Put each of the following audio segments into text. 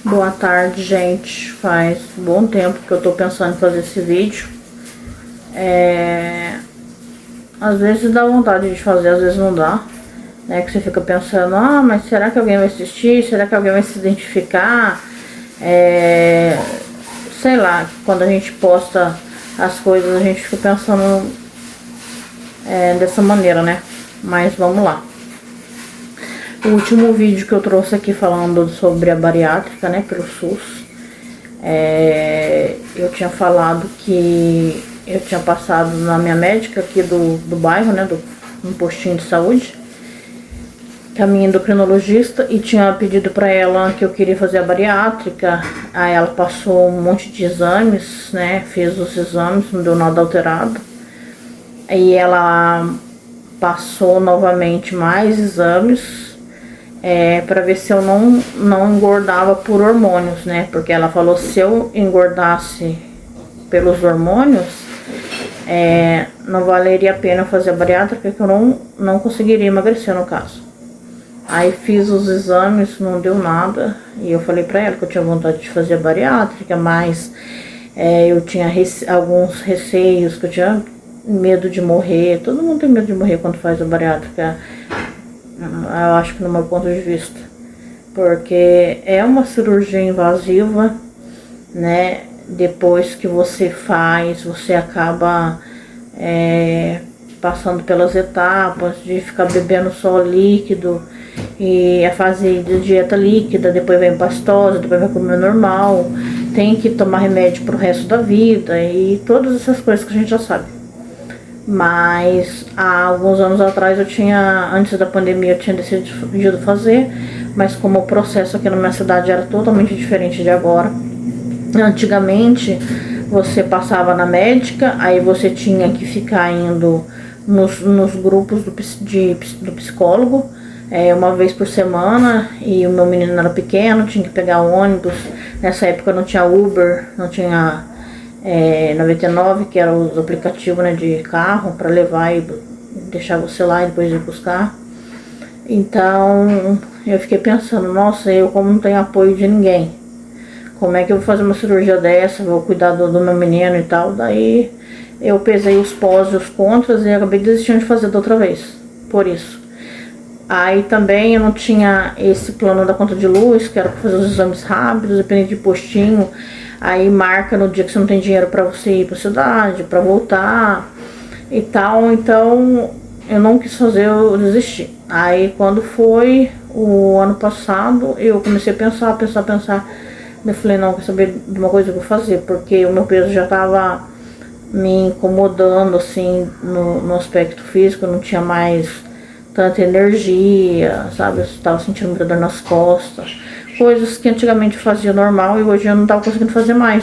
Boa tarde, gente. Faz um bom tempo que eu tô pensando em fazer esse vídeo. Às vezes dá vontade de fazer, às vezes não dá. Né? Que você fica pensando, mas será que alguém vai assistir? Será que alguém vai se identificar? Sei lá, quando a gente posta as coisas, a gente fica pensando dessa maneira, né? Mas vamos lá. O último vídeo que eu trouxe aqui falando sobre a bariátrica, né, pelo SUS, eu tinha falado que eu tinha passado na minha médica aqui do bairro, né, no postinho de saúde, que é a minha endocrinologista, e tinha pedido pra ela que eu queria fazer a bariátrica. Aí ela passou um monte de exames, né, fez os exames, não deu nada alterado. Aí ela passou novamente mais exames, para ver se eu não engordava por hormônios, né? Porque ela falou, se eu engordasse pelos hormônios, não valeria a pena fazer a bariátrica, que eu não conseguiria emagrecer, no caso. Aí fiz os exames, não deu nada, e eu falei pra ela que eu tinha vontade de fazer a bariátrica, mas eu tinha alguns receios, que eu tinha medo de morrer. Todo mundo tem medo de morrer quando faz a bariátrica, eu acho que no meu ponto de vista, porque é uma cirurgia invasiva, né? Depois que você faz, você acaba passando pelas etapas de ficar bebendo só líquido, e a fase de dieta líquida, depois vem pastosa, depois vai comer normal, tem que tomar remédio pro resto da vida e todas essas coisas que a gente já sabe. Mas há alguns anos atrás antes da pandemia, eu tinha decidido fazer, mas como o processo aqui na minha cidade era totalmente diferente de agora. Antigamente você passava na médica, aí você tinha que ficar indo nos grupos do psicólogo, uma vez por semana, e o meu menino era pequeno, tinha que pegar ônibus. Nessa época não tinha Uber, não tinha 99, que era os aplicativos, né, de carro para levar e deixar você lá e depois ir buscar. Então eu fiquei pensando, nossa, eu como não tenho apoio de ninguém, como é que eu vou fazer uma cirurgia dessa, vou cuidar do meu menino e tal. Daí eu pesei os pós e os contras e acabei desistindo de fazer da outra vez, por isso. Aí também eu não tinha esse plano da conta de luz, que era para fazer os exames rápidos, dependendo de postinho. Aí marca no dia que você não tem dinheiro pra você ir pra cidade, pra voltar e tal. Então eu não quis fazer, eu desisti. Aí quando foi o ano passado, eu comecei a pensar. Eu falei, não, quer saber de uma coisa que eu vou fazer, porque o meu peso já tava me incomodando, assim, no aspecto físico. Eu não tinha mais tanta energia, sabe? Eu tava sentindo muita dor nas costas. Coisas que antigamente eu fazia normal e hoje eu não tava conseguindo fazer mais.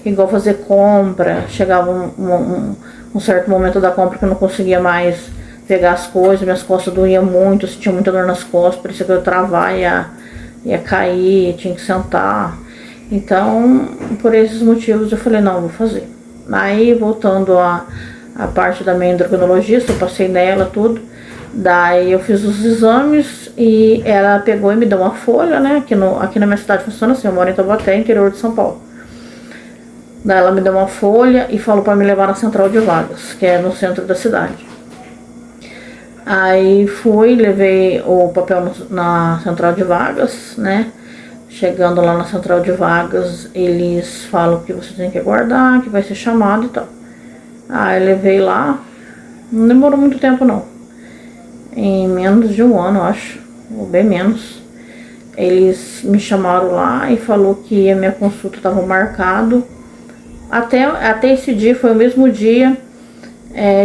Igual fazer compra. Chegava um certo momento da compra que eu não conseguia mais pegar as coisas. Minhas costas doíam muito, eu sentia muita dor nas costas. Parecia que eu ia travar, ia cair, tinha que sentar. Então, por esses motivos eu falei, não, vou fazer. Aí, voltando a parte da minha endocrinologista, eu passei nela, tudo. Daí eu fiz os exames e ela pegou e me deu uma folha, né? Aqui na minha cidade funciona assim, eu moro em Taubaté, interior de São Paulo. Daí ela me deu uma folha e falou pra me levar na central de vagas, que é no centro da cidade. Aí fui, levei o papel na central de vagas, né? Chegando lá na central de vagas, eles falam que você tem que aguardar, que vai ser chamado e tal. Aí levei lá, não demorou muito tempo não. Em menos de um ano, eu acho, ou bem menos. Eles me chamaram lá e falou que a minha consulta estava marcado. Até esse dia, foi o mesmo dia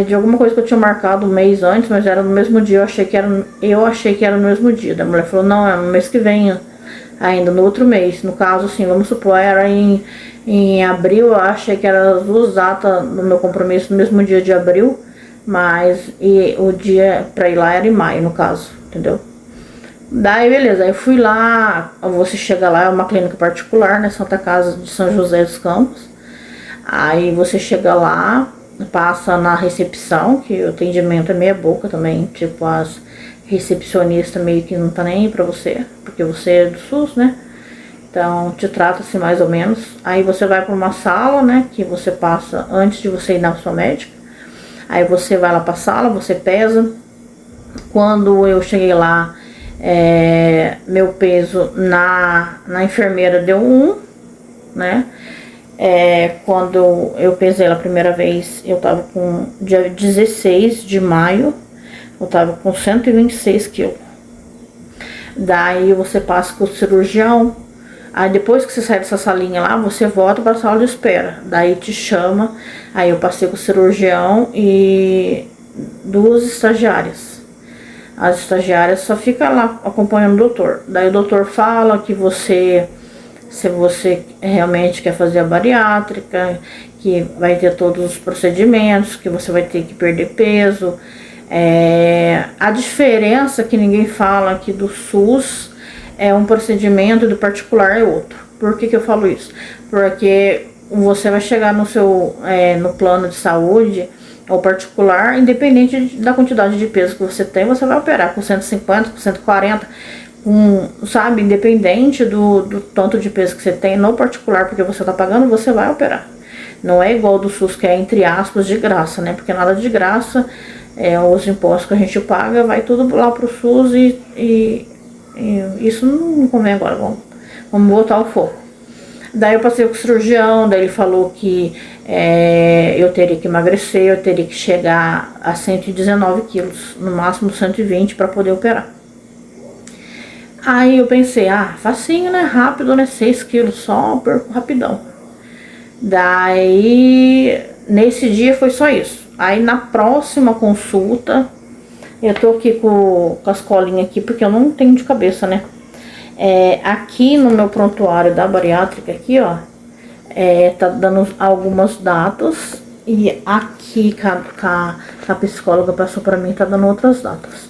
de alguma coisa que eu tinha marcado um mês antes, mas era no mesmo dia. Eu achei que era no mesmo dia. Da mulher falou, não, é no mês que vem, ainda no outro mês. No caso, assim, vamos supor, era em abril. Eu achei que era as duas datas do meu compromisso no mesmo dia de abril. Mas o dia pra ir lá era em maio, no caso, entendeu? Daí beleza, aí fui lá. Você chega lá, é uma clínica particular, né? Santa Casa de São José dos Campos. Aí você chega lá, passa na recepção, que o atendimento é meia boca também. Tipo, as recepcionistas meio que não tá nem aí pra você, porque você é do SUS, né? Então, te trata-se mais ou menos. Aí você vai para uma sala, né, que você passa antes de você ir na sua médica. Aí você vai lá pra sala, você pesa. Quando eu cheguei lá, meu peso na enfermeira deu 1, né? Quando eu pesei ela a primeira vez, eu tava com, dia 16 de maio, eu tava com 126 quilos. Daí você passa com o cirurgião. Aí depois que você sai dessa salinha lá, você volta para a sala de espera. Daí te chama. Aí eu passei com o cirurgião e 2 estagiárias. As estagiárias só ficam lá acompanhando o doutor. Daí o doutor fala que se você realmente quer fazer a bariátrica, que vai ter todos os procedimentos, que você vai ter que perder peso. A diferença que ninguém fala aqui do SUS é um procedimento e do particular é outro. Por que eu falo isso? Porque você vai chegar no seu no plano de saúde ou particular, independente da quantidade de peso que você tem, você vai operar com 150, com 140, sabe, independente do tanto de peso que você tem no particular, porque você tá pagando, você vai operar. Não é igual do SUS, que é entre aspas de graça, né? Porque nada de graça, os impostos que a gente paga, vai tudo lá pro SUS e isso não convém agora, vamos voltar ao foco. Daí eu passei com o cirurgião, daí ele falou que eu teria que emagrecer, eu teria que chegar a 119 quilos, no máximo 120 para poder operar. Aí eu pensei, facinho, né, rápido, né, 6 quilos só, perco rapidão. Daí, nesse dia foi só isso. Aí na próxima consulta, eu tô aqui com as colinhas aqui, porque eu não tenho de cabeça, né? Aqui no meu prontuário da bariátrica, aqui, ó, tá dando algumas datas. E aqui, a psicóloga passou pra mim, tá dando outras datas.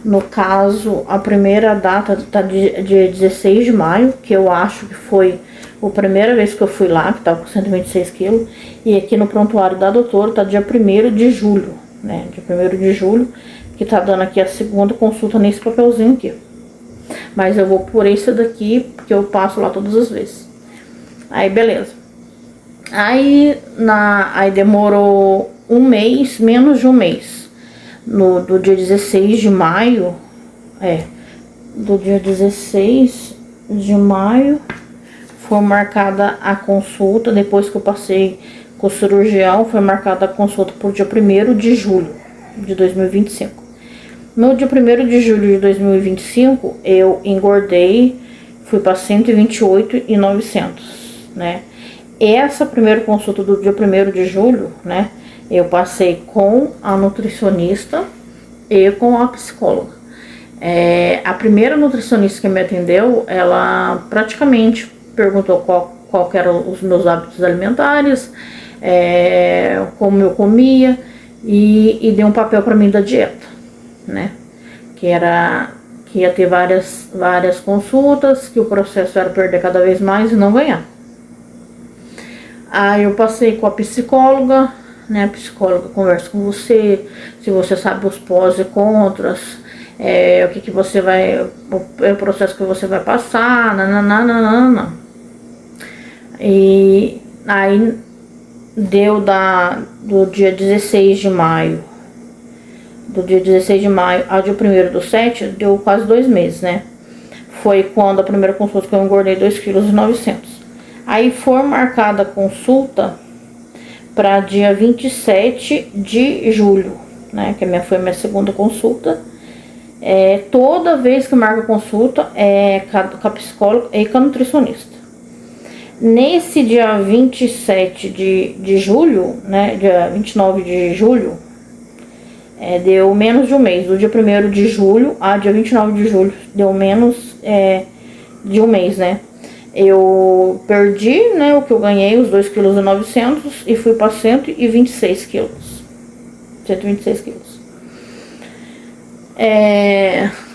No caso, a primeira data tá dia 16 de maio, que eu acho que foi a primeira vez que eu fui lá, que tava com 126 quilos. E aqui no prontuário da doutora tá dia 1º de julho, né? Dia 1º de julho, que tá dando aqui a segunda consulta nesse papelzinho aqui. Mas eu vou por esse daqui, porque eu passo lá todas as vezes. Aí, beleza. Aí demorou um mês, menos de um mês. Do dia 16 de maio, do dia 16 de maio, foi marcada a consulta. Depois que eu passei com o cirurgião, foi marcada a consulta por dia 1º de julho de 2025. No dia 1º de julho de 2025, eu engordei, fui para 128,900, né? Essa primeira consulta do dia 1º de julho, né? Eu passei com a nutricionista e com a psicóloga. A primeira nutricionista que me atendeu, ela praticamente perguntou qual que eram os meus hábitos alimentares, como eu comia, e deu um papel para mim da dieta, né? Que ia ter várias consultas, que o processo era perder cada vez mais e não ganhar. Aí eu passei com a psicóloga, né? A psicóloga conversa com você, se você sabe os pós e contras, o que você vai, o processo que você vai passar, nananana. E aí deu do dia 16 de maio. Do dia 16 de maio ao dia 1º/7, deu quase 2 meses, né? Foi quando a primeira consulta que eu engordei 2,9 kg. Aí foi marcada a consulta para dia 27 de julho, né? Que foi a minha segunda consulta. Toda vez que marca consulta com a psicóloga e com a nutricionista. Nesse dia 27 de julho, né? Dia 29 de julho, deu menos de um mês. Do dia 1º de julho a dia 29 de julho, deu menos de um mês, né? Eu perdi, né, o que eu ganhei, os 2,9 kg, e fui para 126 quilos. 126 quilos.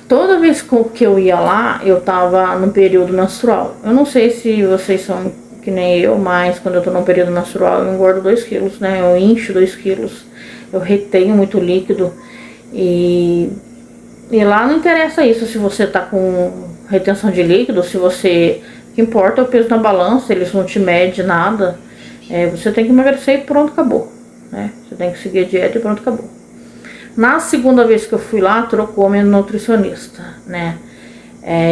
Toda vez que eu ia lá, eu tava no período menstrual. Eu não sei se vocês são que nem eu, mas quando eu tô no período menstrual, eu engordo 2 quilos, né? Eu encho 2 quilos. Eu retenho muito líquido. E lá não interessa isso, se você tá com retenção de líquido, se você que importa é o peso na balança, eles não te medem nada. Você tem que emagrecer e pronto, acabou, né? Você tem que seguir a dieta e pronto, acabou. Na segunda vez que eu fui lá, trocou minha nutricionista, né?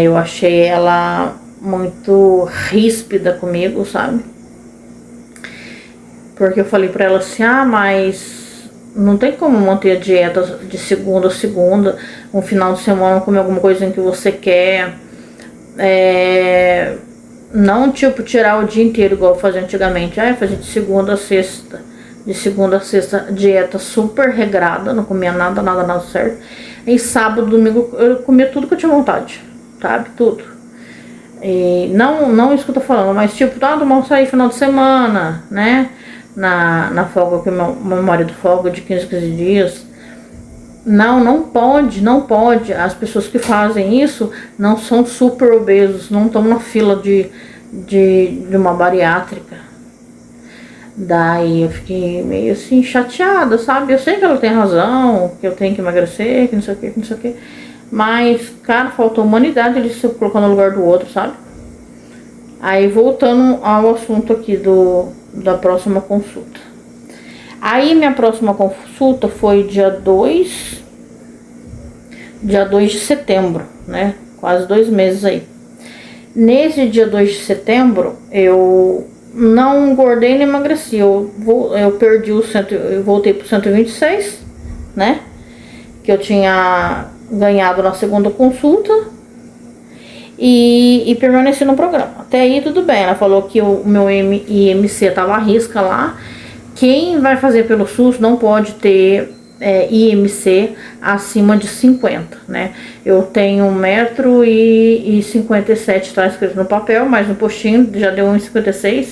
Eu achei ela muito ríspida comigo, sabe? Porque eu falei pra ela assim, mas não tem como manter a dieta de segunda a segunda, um final de semana comer alguma coisa que você quer. Não, tipo, tirar o dia inteiro igual eu fazia antigamente. Fazia de segunda a sexta. De segunda a sexta, dieta super regrada. Não comia nada certo. E sábado, domingo, eu comia tudo que eu tinha vontade. Sabe? Tudo. E não isso que eu tô falando, mas tipo, vamos sair final de semana, né? Na folga, que meu marido folga de 15 dias. Não pode. As pessoas que fazem isso não são super obesos, não estão na fila de uma bariátrica. Daí eu fiquei meio assim chateada, sabe? Eu sei que ela tem razão, que eu tenho que emagrecer, que não sei o que. Mas, cara, faltou humanidade ele se colocar no lugar do outro, sabe? Aí voltando ao assunto aqui da próxima consulta. Aí minha próxima consulta foi dia 2 de setembro, né? Quase 2 meses aí. Nesse dia 2 de setembro, eu não engordei nem emagreci. Eu perdi eu voltei pro 126, né? Que eu tinha ganhado na segunda consulta. E permaneci no programa. Até aí tudo bem. Ela falou que o meu IMC tava à risca lá. Quem vai fazer pelo SUS não pode ter IMC acima de 50, né? Eu tenho 1,57 m, tá escrito no papel, mas no postinho já deu 1,56.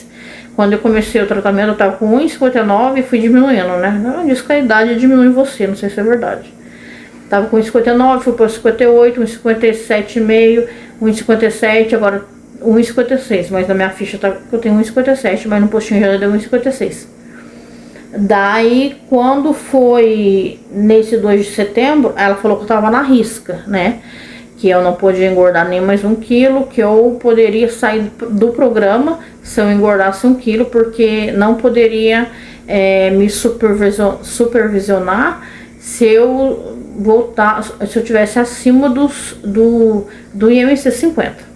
Quando eu comecei o tratamento eu tava com 1,59 e fui diminuindo, né? Não diz que a idade diminui você, não sei se é verdade. Tava com 1,59, fui para 58, 1,57,5, 1,57, agora 1,56. Mas na minha ficha tá que eu tenho 1,57, mas no postinho já deu 1,56. Daí, quando foi nesse 2 de setembro, ela falou que eu tava na risca, né? Que eu não podia engordar nem mais 1 quilo, que eu poderia sair do programa se eu engordasse 1 quilo, porque não poderia me supervisionar se eu voltar, se eu tivesse acima do IMC 50.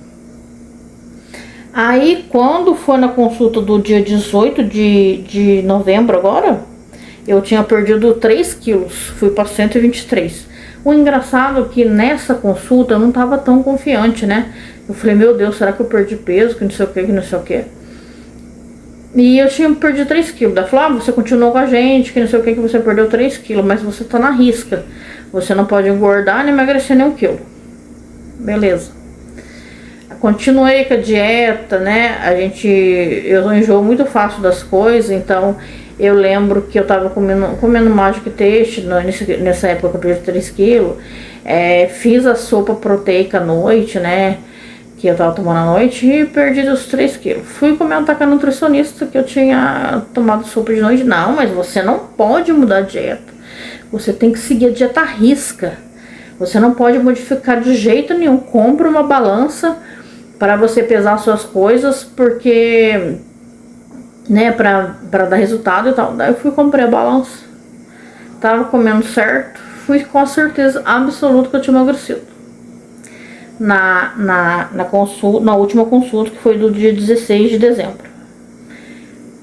Aí, quando foi na consulta do dia 18 de novembro agora, eu tinha perdido 3 quilos, fui para 123. O engraçado é que nessa consulta eu não tava tão confiante, né? Eu falei, meu Deus, será que eu perdi peso, que não sei o que. E eu tinha perdido 3 quilos. Ela falou, você continuou com a gente, que não sei o que você perdeu 3 quilos, mas você tá na risca. Você não pode engordar nem emagrecer nem 1 quilo. Beleza. Continuei com a dieta, né? Eu enjoo muito fácil das coisas, então eu lembro que eu tava comendo Magic Taste nessa época que eu perdi 3 quilos. Fiz a sopa proteica à noite, né? Que eu tava tomando à noite e perdi os 3 quilos. Fui comentar com a nutricionista que eu tinha tomado sopa de noite. Não, mas você não pode mudar a dieta. Você tem que seguir a dieta à risca. Você não pode modificar de jeito nenhum. Compre uma balança para você pesar suas coisas, porque, né, para dar resultado e tal. Daí eu fui comprei a balança, tava comendo certo, fui com a certeza absoluta que eu tinha emagrecido. Na última consulta, que foi do dia 16 de dezembro,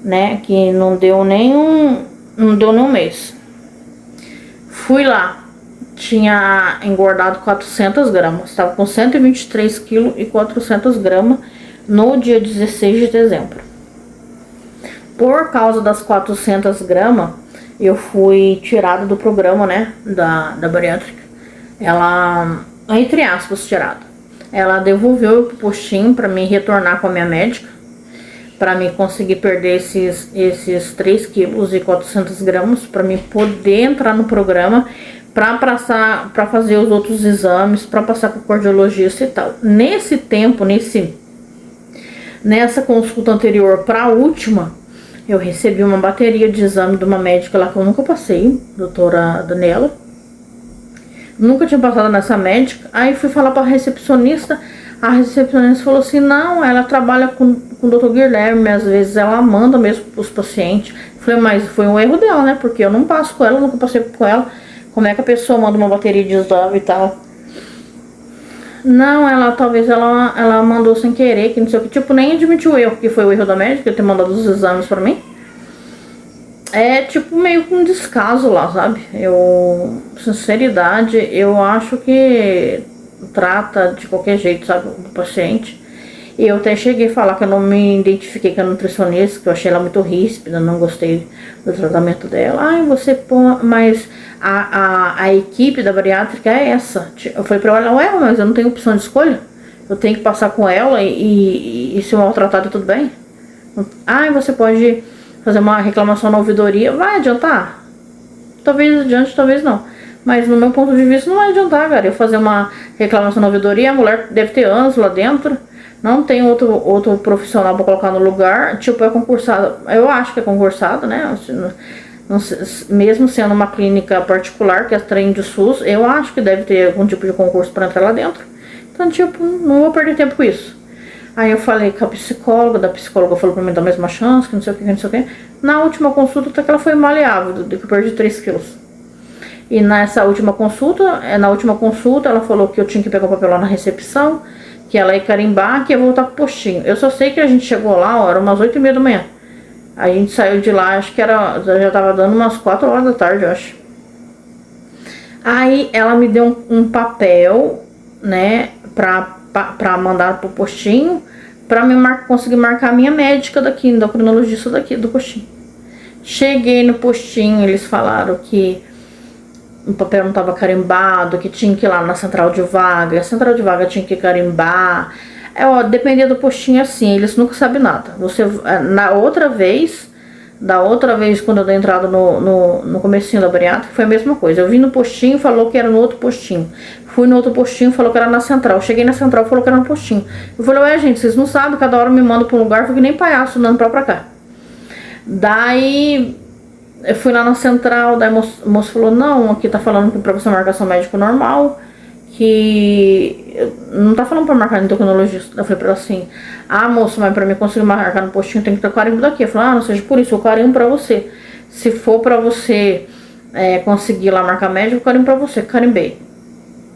né, que não deu nem um mês. Fui lá. Tinha engordado 400 gramas. Estava com 123 kg e 400 gramas no dia 16 de dezembro. Por causa das 400 gramas, eu fui tirada do programa, né? Da bariátrica. Ela, entre aspas, tirada. Ela devolveu pro postinho para me retornar com a minha médica, para me conseguir perder esses 3 quilos e 400 gramas, para me poder entrar no programa, para fazer os outros exames, para passar com o cardiologista e tal. Nesse tempo, nessa consulta anterior para a última, eu recebi uma bateria de exame de uma médica lá que eu nunca passei, doutora Daniela. Nunca tinha passado nessa médica. Aí fui falar para a recepcionista, A recepcionista falou assim, não, ela trabalha com o Dr. Guilherme, às vezes ela manda mesmo pros pacientes. Falei, mas foi um erro dela, né? Porque eu não passo com ela, nunca passei com ela. Como é que a pessoa manda uma bateria de exame e tal? Não, talvez ela mandou sem querer, que não sei o que. Tipo, nem admitiu o erro, que foi o erro da médica, ter mandado os exames pra mim. É tipo meio com descaso lá, sabe? Sinceridade, eu acho que trata de qualquer jeito, sabe, o paciente. E eu até cheguei a falar que eu não me identifiquei com a nutricionista, que eu achei ela muito ríspida, não gostei do tratamento dela. Ai, você pô, mas a equipe da bariátrica é essa. Eu falei pra ela, ué, mas eu não tenho opção de escolha. Eu tenho que passar com ela e se maltratada tudo bem? Ai, você pode fazer uma reclamação na ouvidoria. Vai adiantar? Talvez adiante, talvez não. Mas no meu ponto de vista não vai adiantar, cara. Eu fazer uma reclamação na ouvidoria, a mulher deve ter anos lá dentro. Não tem outro profissional pra colocar no lugar. Tipo, é concursado. Eu acho que é concursado, né? Mesmo sendo uma clínica particular, que é trem de SUS, eu acho que deve ter algum tipo de concurso pra entrar lá dentro. Então, tipo, não vou perder tempo com isso. Aí eu falei com a psicóloga, da psicóloga falou pra mim dar a mesma chance, que não sei o que, não sei o que. Na última consulta até que ela foi maleável, de que eu perdi 3 quilos. E na última consulta ela falou que eu tinha que pegar o papel lá na recepção, que ela ia carimbar, que ia voltar pro postinho. Eu só sei que a gente chegou lá, ó, era umas 8h30 da manhã. A gente saiu de lá, acho que já tava dando umas 4 horas da tarde, eu acho. Aí ela me deu um papel, né, pra mandar pro postinho, pra conseguir marcar a minha médica daqui, endocrinologista daqui do postinho. Cheguei no postinho, eles falaram que o papel não estava carimbado, que tinha que ir lá na central de vaga, a central de vaga tinha que carimbar. Dependia do postinho assim, eles nunca sabem nada. Da outra vez quando eu dei entrada no comecinho da bariátrica, foi a mesma coisa. Eu vim no postinho, falou que era no outro postinho. Fui no outro postinho, falou que era na central. Cheguei na central, falou que era no postinho. Eu falei, ué, gente, vocês não sabem, cada hora me mandam pra um lugar, fico nem palhaço andando pra cá. Daí eu fui lá na central, daí o moço falou, não, aqui tá falando que pra você marcar seu médico normal, que não tá falando pra marcar endocrinologista. Eu falei pra ela assim, moço, mas pra mim conseguir marcar no postinho tem que ter carimbo daqui. Eu falei, não seja por isso, eu carimbo pra você. Se for pra você conseguir lá marcar médico, eu carimbo pra você, carimbei.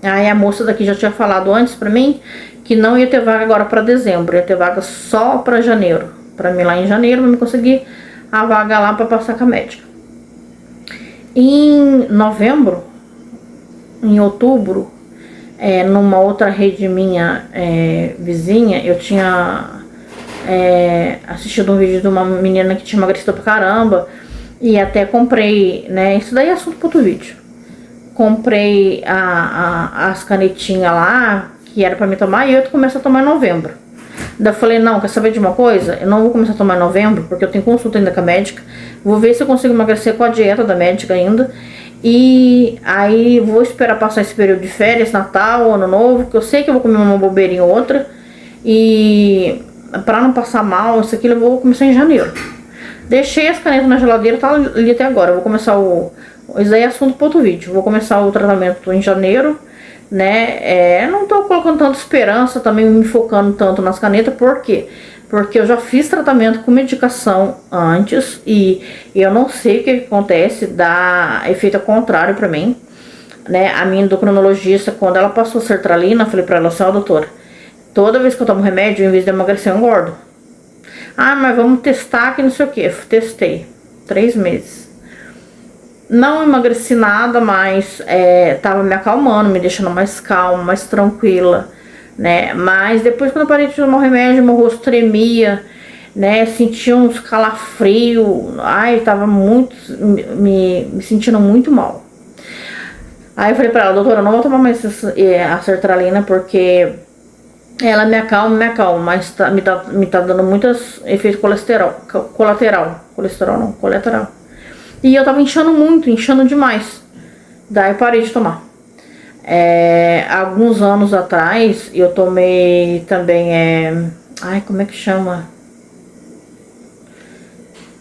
Aí a moça daqui já tinha falado antes pra mim que não ia ter vaga agora pra dezembro, ia ter vaga só pra janeiro. Pra mim lá em janeiro, pra mim conseguir a vaga lá pra passar com a médica. Em novembro, em outubro, numa outra rede minha vizinha, eu tinha assistido um vídeo de uma menina que tinha emagrecido pra caramba e até comprei, né? Isso daí é assunto para outro vídeo. Comprei as canetinhas lá, que era pra mim tomar, e eu começo a tomar em novembro. Daí eu falei, não, quer saber de uma coisa? Eu não vou começar a tomar em novembro, porque eu tenho consulta ainda com a médica. Vou ver se eu consigo emagrecer com a dieta da médica ainda. E aí vou esperar passar esse período de férias, Natal, Ano Novo, que eu sei que eu vou comer uma bobeirinha ou outra. E pra não passar mal, isso aqui eu vou começar em janeiro. Deixei as canetas na geladeira, tá ali até agora. Eu vou começar isso aí é assunto para outro vídeo. Vou começar o tratamento em janeiro, né? Não tô colocando tanta esperança, também me focando tanto nas canetas, por quê? Porque eu já fiz tratamento com medicação antes e eu não sei o que acontece, dá efeito contrário pra mim, né? A minha endocrinologista, quando ela passou sertralina, eu falei pra ela assim, ó, doutora, toda vez que eu tomo remédio, em vez de emagrecer, eu engordo. Mas vamos testar que não sei o que. Testei 3 meses. Não emagreci nada, mas tava me acalmando, me deixando mais calma, mais tranquila, né? Mas depois, quando eu parei de tomar o remédio, meu rosto tremia, né? Sentia uns calafrios. Tava muito, me sentindo muito mal. Aí eu falei pra ela, doutora, eu não vou tomar mais a sertralina, porque ela me acalma, mas me tá dando muitos efeitos colateral. E eu tava inchando demais. Daí eu parei de tomar. Alguns anos atrás, eu tomei também, como é que chama?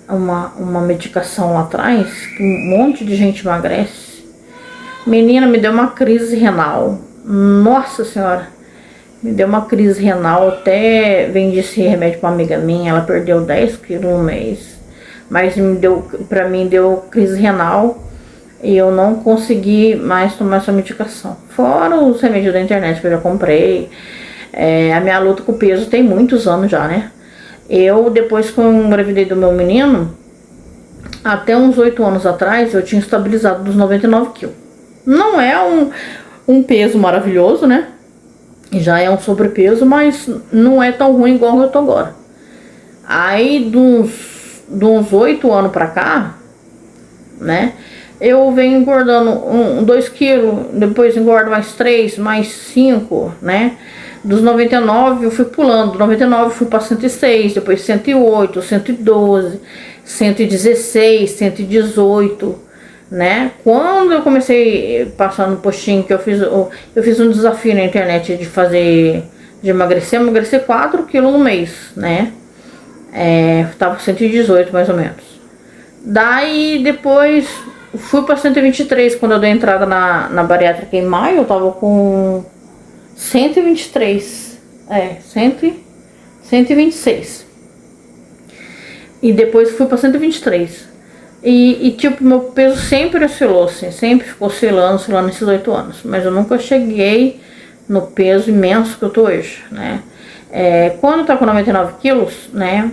Uma medicação lá atrás, que um monte de gente emagrece. Menina, me deu uma crise renal. Nossa senhora. Me deu uma crise renal, até vendi esse remédio pra uma amiga minha, ela perdeu 10 quilos no mês. Mas pra mim deu crise renal e eu não consegui mais tomar essa medicação. Fora os remédios da internet que eu já comprei. A minha luta com o peso tem muitos anos já, né? Eu, depois que eu engravidei do meu menino, até uns 8 anos atrás, eu tinha estabilizado dos 99 quilos. Não é um peso maravilhoso, né? Já é um sobrepeso, mas não é tão ruim igual eu tô agora. Aí, de uns 8 anos pra cá, né? Eu venho engordando 2 quilos, depois engordo mais 3, mais 5, né? Dos 99 eu fui pulando, do 99 eu fui para 106, depois 108, 112, 116, 118, né? Quando eu comecei passando no postinho, que eu fiz um desafio na internet de emagrecer 4 quilos no mês, né? Tava 118 mais ou menos. Daí depois fui para 123 quando eu dei entrada na bariátrica em maio, eu tava com 123, 126. E depois fui para 123. E tipo, meu peso sempre oscilou, assim, sempre ficou oscilando nesses 8 anos. Mas eu nunca cheguei no peso imenso que eu tô hoje, né? Quando eu tava com 99 quilos, né?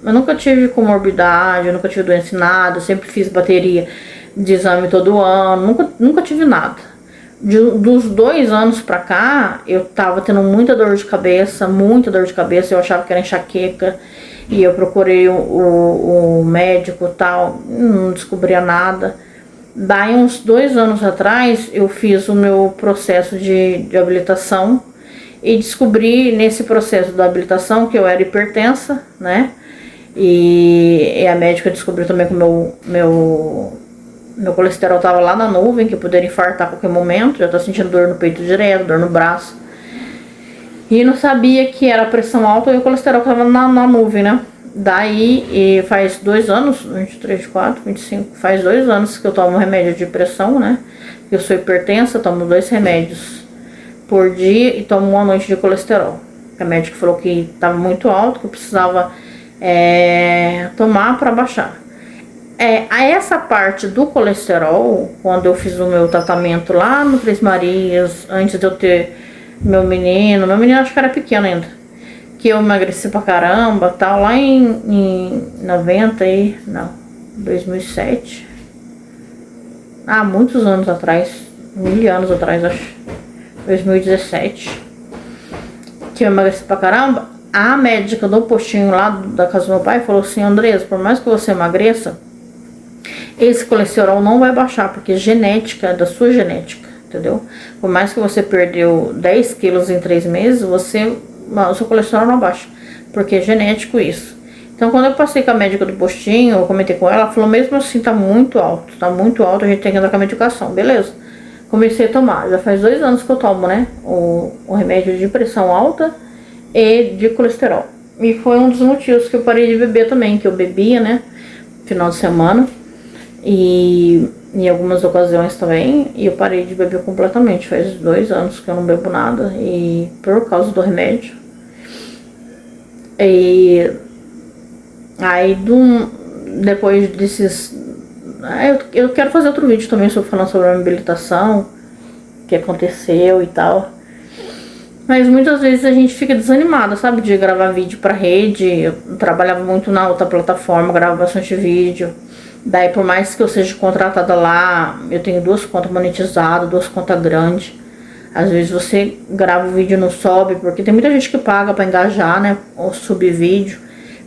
Eu nunca tive comorbidade, eu nunca tive doença em nada, eu sempre fiz bateria de exame todo ano, nunca tive nada. Dos 2 anos pra cá, eu tava tendo muita dor de cabeça, eu achava que era enxaqueca, e eu procurei o médico e tal, não descobria nada. Daí uns 2 anos atrás, eu fiz o meu processo de habilitação, e descobri nesse processo da habilitação que eu era hipertensa, né? E a médica descobriu também que o meu colesterol tava lá na nuvem, que eu poderia infartar a qualquer momento. Já tô sentindo dor no peito direto, dor no braço. E não sabia que era pressão alta e o colesterol tava na nuvem, né? Daí, faz 2 anos, 23, 24, 25, faz 2 anos que eu tomo remédio de pressão, né? Eu sou hipertensa, tomo 2 remédios por dia e tomo 1 à noite de colesterol. A médica falou que tava muito alto, que eu precisava tomar para baixar. Essa parte do colesterol, quando eu fiz o meu tratamento lá no Três Marias, antes de eu ter meu menino acho que era pequeno ainda, que eu emagreci pra caramba, tal, lá em 2007, muitos anos atrás, 1000 anos atrás, acho, 2017, que eu emagreci pra caramba. A médica do postinho lá da casa do meu pai falou assim: Andresa, por mais que você emagreça, esse colesterol não vai baixar, porque é genética, da sua genética, entendeu? Por mais que você perdeu 10 quilos em 3 meses, o seu colesterol não baixa, porque é genético isso. Então, quando eu passei com a médica do postinho, eu comentei com ela, ela falou: mesmo assim tá muito alto, a gente tem que andar com a medicação, beleza. Comecei a tomar, já faz 2 anos que eu tomo, né, o remédio de pressão alta e de colesterol. E foi um dos motivos que eu parei de beber também, que eu bebia, né, final de semana, e em algumas ocasiões também, e eu parei de beber completamente. Faz 2 anos que eu não bebo nada, e por causa do remédio. E aí, depois desses... eu quero fazer outro vídeo também falando sobre a minha habilitação, o que aconteceu e tal. Mas muitas vezes a gente fica desanimada, sabe, de gravar vídeo pra rede. Eu trabalhava muito na outra plataforma, gravo bastante vídeo. Daí, por mais que eu seja contratada lá, eu tenho 2 contas monetizadas, 2 contas grandes. Às vezes você grava o vídeo e não sobe, porque tem muita gente que paga pra engajar, né, ou subir vídeo.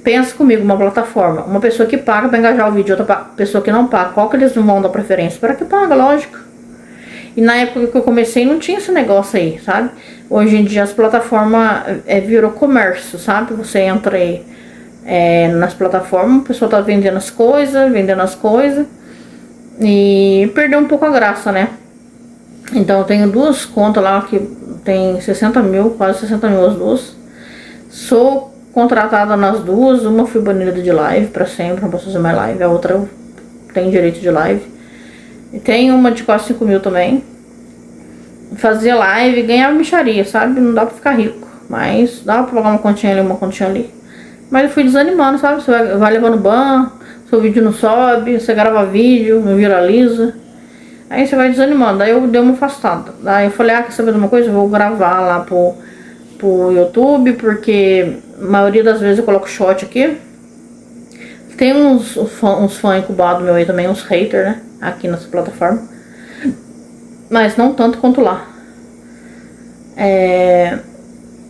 Pensa comigo, uma plataforma, uma pessoa que paga pra engajar o vídeo, outra pessoa que não paga, qual que eles vão dar preferência? Para que paga, lógico. E na época que eu comecei não tinha esse negócio aí, sabe? Hoje em dia as plataformas virou comércio, sabe? Você entra aí nas plataformas, a pessoa tá vendendo as coisas e perdeu um pouco a graça, né? Então eu tenho 2 contas lá que tem 60 mil, quase 60 mil as 2. Sou contratada nas 2, uma fui banida de live pra sempre, não posso fazer mais live, a outra tem direito de live. E tem uma de quase 5 mil também. fazia live e ganhava mixaria, sabe? Não dá pra ficar rico, mas dá pra pagar uma continha ali, uma continha ali. Mas eu fui desanimando, sabe? Você vai levando ban, seu vídeo não sobe, você grava vídeo, não viraliza. Aí você vai desanimando, aí eu dei uma afastada. Daí eu falei, quer saber de uma coisa? Eu vou gravar lá pro YouTube, porque a maioria das vezes eu coloco shot aqui. Tem uns fãs incubados meu aí também, uns haters, né? Aqui nessa plataforma. Mas não tanto quanto lá.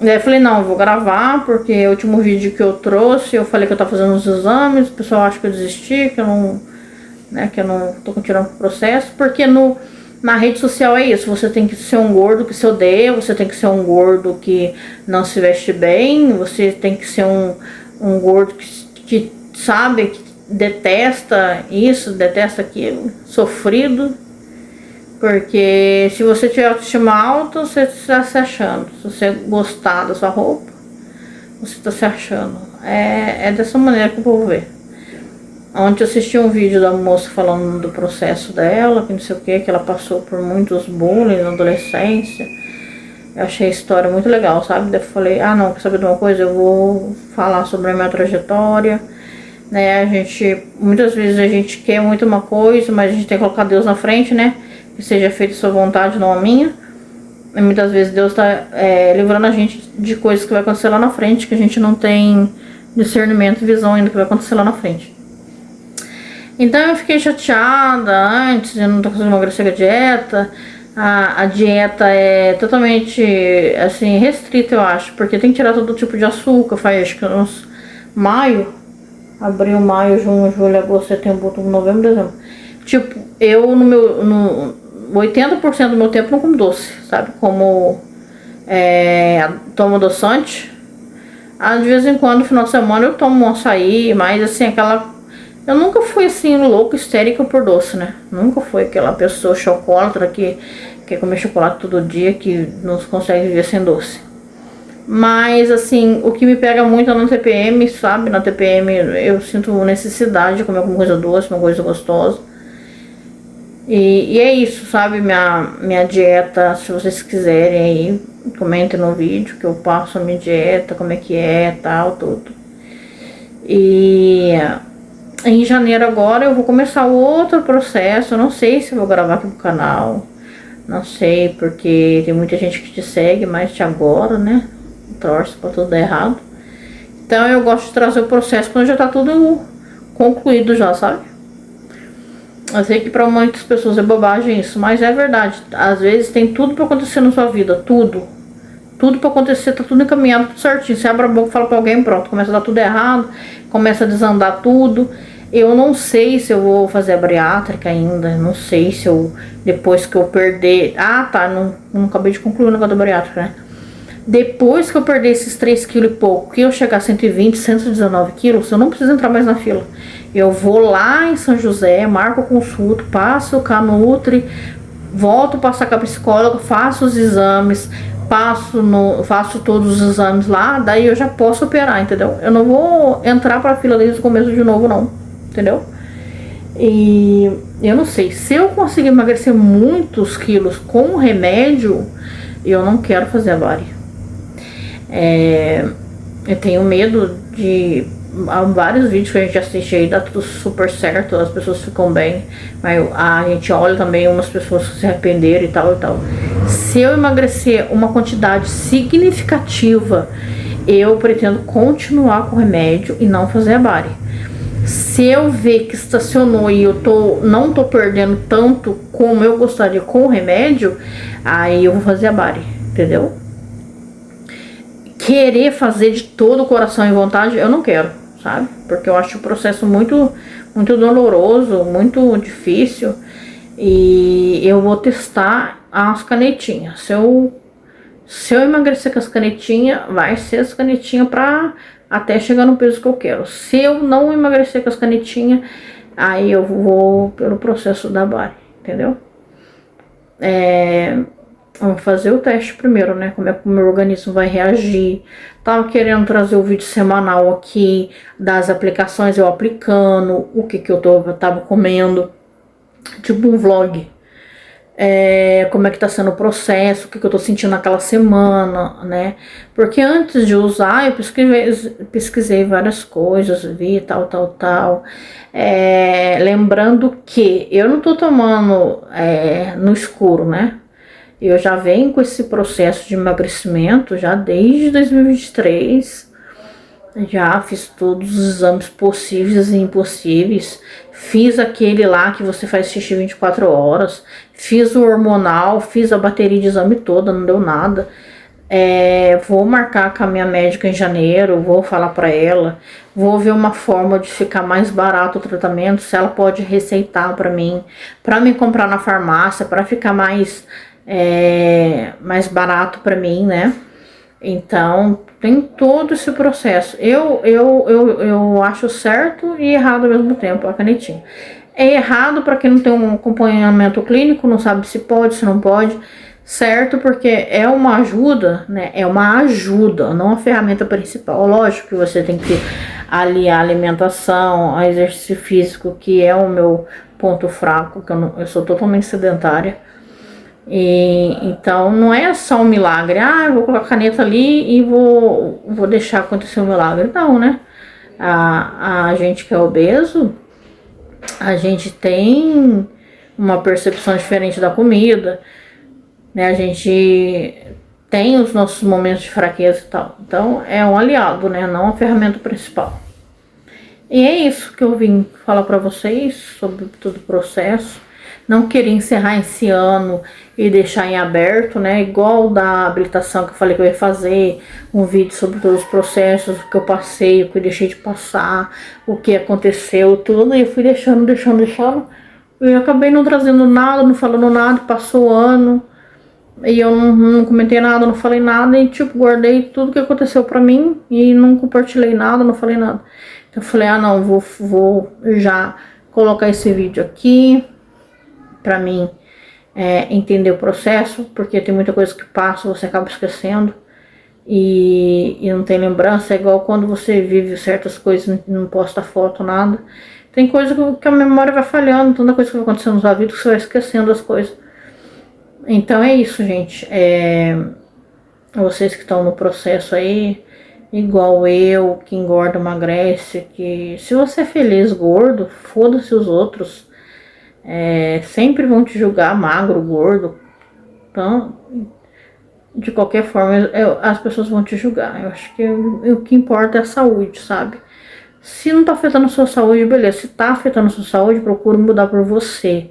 Daí eu falei, não, eu vou gravar, porque o último vídeo que eu trouxe, eu falei que eu tava fazendo os exames, o pessoal acha que eu desisti, que eu não, né, que eu não tô continuando o processo, porque na rede social é isso, você tem que ser um gordo que se odeia, você tem que ser um gordo que não se veste bem, você tem que ser um gordo que sabe, que detesta isso, detesta aquilo, sofrido. Porque se você tiver autoestima alta, você está se achando. Se você gostar da sua roupa, você está se achando. É dessa maneira que o povo vê. Ontem eu assisti um vídeo da moça falando do processo dela, que não sei o que ela passou por muitos bullying na adolescência. Eu achei a história muito legal, sabe? Daí eu falei, não, quer saber de uma coisa? Eu vou falar sobre a minha trajetória. Né? Muitas vezes a gente quer muito uma coisa, mas a gente tem que colocar Deus na frente, né? Que seja feita a sua vontade, não a minha. E muitas vezes Deus está livrando a gente de coisas que vai acontecer lá na frente, que a gente não tem discernimento, visão ainda que vai acontecer lá na frente. Então eu fiquei chateada antes, eu não tô conseguindo emagrecer com a dieta. A dieta é totalmente assim restrita, eu acho, porque tem que tirar todo tipo de açúcar. Faz acho que uns abril, maio, junho, julho, agosto, setembro, outubro, novembro, dezembro. Tipo, eu no 80% do meu tempo não como doce, sabe? Como tomo adoçante. De vez em quando, no final de semana, eu tomo um açaí, mas assim, eu nunca fui assim, louca, histérica por doce, né? Nunca fui aquela pessoa chocolatra que quer comer chocolate todo dia, que não consegue viver sem doce. Mas assim, o que me pega muito é na TPM, sabe? Na TPM eu sinto necessidade de comer alguma coisa doce, uma coisa gostosa. E é isso, sabe? Minha dieta, se vocês quiserem aí, comentem no vídeo que eu passo a minha dieta, como é que é, tal, tudo. E em janeiro agora eu vou começar outro processo, eu não sei se eu vou gravar aqui pro canal. Não sei, porque tem muita gente que te segue, mas te agora, né? Torce pra tudo dar errado. Então eu gosto de trazer o processo quando já tá tudo concluído já, sabe? Eu sei que pra muitas pessoas é bobagem isso, mas é verdade. Às vezes tem tudo pra acontecer na sua vida, tudo. Tudo pra acontecer, tá tudo encaminhado, tudo certinho. Você abre a boca e fala pra alguém, pronto, começa a dar tudo errado, começa a desandar tudo. Eu não sei se eu vou fazer a bariátrica ainda, não sei se eu, depois que eu perder... não acabei de concluir o negócio da bariátrica, né? Depois que eu perder esses 3 quilos e pouco, que eu chegar a 120, 119 quilos, eu não preciso entrar mais na fila. Eu vou lá em São José, marco a consulta, passo com a Nutri, volto a passar com a psicóloga, faço os exames, faço todos os exames lá, daí eu já posso operar, entendeu? Eu não vou entrar pra fila desde o começo de novo, não, entendeu? E eu não sei, se eu conseguir emagrecer muitos quilos com remédio, eu não quero fazer a bari. Eu tenho medo de... Há vários vídeos que a gente assiste aí, dá tudo super certo, as pessoas ficam bem, mas a gente olha também umas pessoas que se arrependeram e tal e tal. Se eu emagrecer uma quantidade significativa, eu pretendo continuar com o remédio e não fazer a bari. Se eu ver que estacionou e eu não tô perdendo tanto como eu gostaria com o remédio, aí eu vou fazer a bari, entendeu? Querer fazer de todo o coração e vontade, eu não quero, sabe? Porque eu acho o processo muito, muito doloroso, muito difícil. E eu vou testar as canetinhas. Se eu emagrecer com as canetinhas, vai ser as canetinhas pra até chegar no peso que eu quero. Se eu não emagrecer com as canetinhas, aí eu vou pelo processo da bari, entendeu? Vamos fazer o teste primeiro, né? Como é que o meu organismo vai reagir. Tava querendo trazer o vídeo semanal aqui das aplicações, eu aplicando, o que eu tava comendo. Tipo um vlog. como é que tá sendo o processo, o que eu tô sentindo naquela semana, né? Porque antes de usar, eu pesquisei várias coisas, vi tal. Lembrando que eu não tô tomando no escuro, né? Eu já venho com esse processo de emagrecimento já desde 2023. Já fiz todos os exames possíveis e impossíveis. Fiz aquele lá que você faz xixi 24 horas. Fiz o hormonal, fiz a bateria de exame toda, não deu nada. Vou marcar com a minha médica em janeiro, vou falar para ela. Vou ver uma forma de ficar mais barato o tratamento, se ela pode receitar para mim comprar na farmácia, para ficar mais barato para mim, né? Então, tem todo esse processo. Eu acho certo e errado ao mesmo tempo, a canetinha. É errado para quem não tem um acompanhamento clínico, não sabe se pode, se não pode. Certo, porque é uma ajuda, né? É uma ajuda, não a ferramenta principal. Lógico que você tem que aliar a alimentação, a exercício físico, que é o meu ponto fraco, que eu sou totalmente sedentária. Então não é só um milagre, eu vou colocar a caneta ali e vou deixar acontecer um milagre. Não, né? A gente que é obeso, a gente tem uma percepção diferente da comida, né? A gente tem os nossos momentos de fraqueza e tal. Então é um aliado, né? Não a ferramenta principal. E é isso que eu vim falar para vocês sobre todo o processo. Não queria encerrar esse ano e deixar em aberto, né? Igual da habilitação que eu falei que eu ia fazer, um vídeo sobre todos os processos, o que eu passei, o que eu deixei de passar, o que aconteceu, tudo. E eu fui deixando. E eu acabei não trazendo nada, não falando nada, passou o ano. E eu não comentei nada, não falei nada. E tipo, guardei tudo que aconteceu pra mim e não compartilhei nada, não falei nada. Então eu falei, não, vou já colocar esse vídeo aqui pra mim entender o processo, porque tem muita coisa que passa, você acaba esquecendo e não tem lembrança. É igual quando você vive certas coisas, não posta foto, nada. Tem coisa que a memória vai falhando, tanta coisa que vai acontecendo na sua vida que você vai esquecendo as coisas. Então é isso, gente. Vocês que estão no processo aí, igual eu, que engorda, emagrece, que se você é feliz gordo, foda-se os outros. Sempre vão te julgar magro, gordo. Então, de qualquer forma, as pessoas vão te julgar. Eu acho que o que importa é a saúde, sabe? Se não tá afetando a sua saúde, beleza. Se tá afetando a sua saúde, procura mudar por você.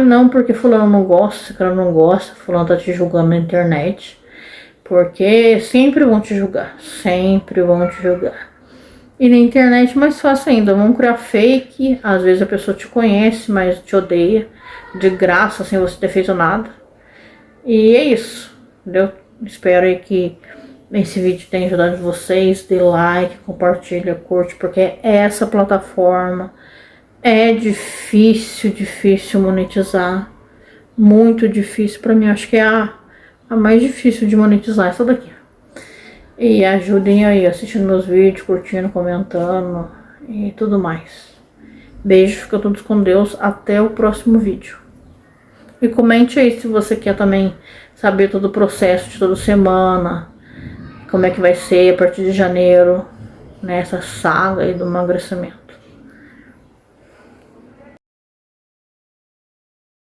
Não, porque fulano não gosta, ciclano não gosta, fulano tá te julgando na internet. Porque sempre vão te julgar. Sempre vão te julgar. E na internet mais fácil ainda, vão criar fake, às vezes a pessoa te conhece, mas te odeia, de graça, sem você ter feito nada. E é isso, entendeu? Espero aí que esse vídeo tenha ajudado vocês, dê like, compartilha, curte, porque essa plataforma é difícil monetizar, muito difícil pra mim, acho que é a mais difícil de monetizar, essa daqui. E ajudem aí assistindo meus vídeos, curtindo, comentando e tudo mais. Beijo, fica todos com Deus. Até o próximo vídeo. E comente aí se você quer também saber todo o processo de toda semana. Como é que vai ser a partir de janeiro, nessa saga aí do emagrecimento.